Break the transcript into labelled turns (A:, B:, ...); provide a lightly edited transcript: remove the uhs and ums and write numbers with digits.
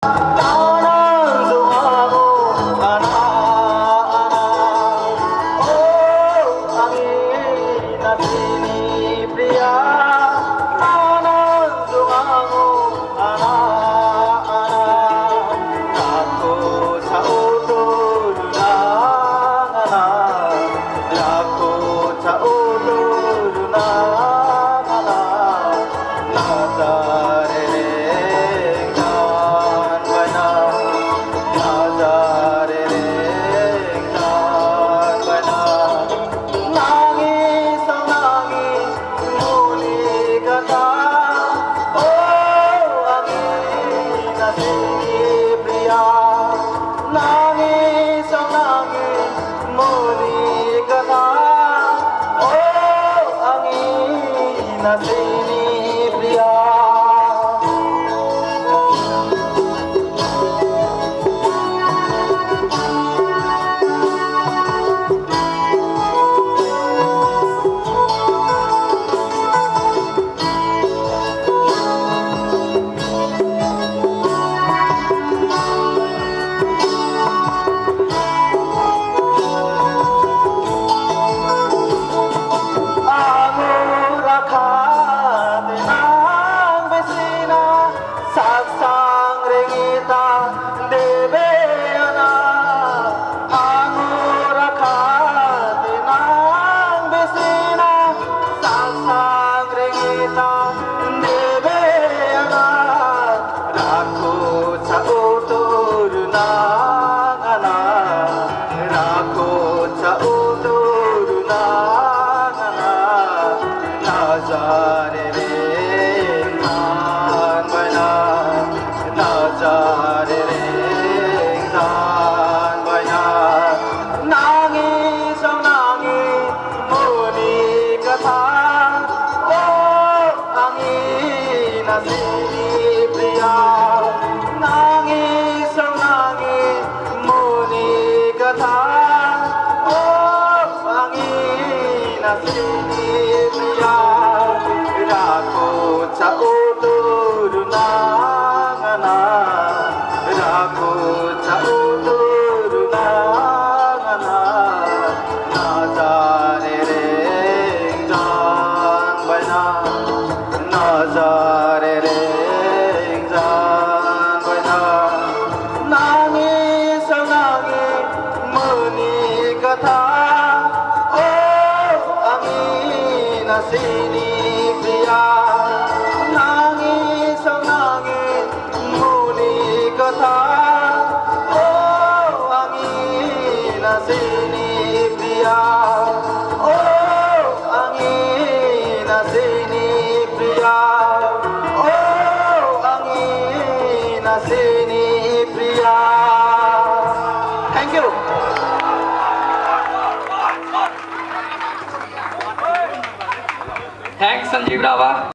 A: Tanang dungamu anak-anak, oh angin sini pria. Tanang dungamu anak-anak, aku sautul nang anak, aku sautul nang anak, nazarene. Sini pria. Saksang ringita debe ana angurakat nang besina saksang ringita debe ana raku sautur nang ana raku sautur nang ana nazare sini pria nangis ang nangis muni kata oh angin sini pria rakot sa utur ng anak rakot sa utur ng anak nazarereng jang bayan nazare reng jang baina nangis ang nangis muni kata oh angin sini pria nangis ang nangis muni kata oh angin sini pria oh angin sini pria sini pria. Thank you.
B: Thanks Sanjeev Rava.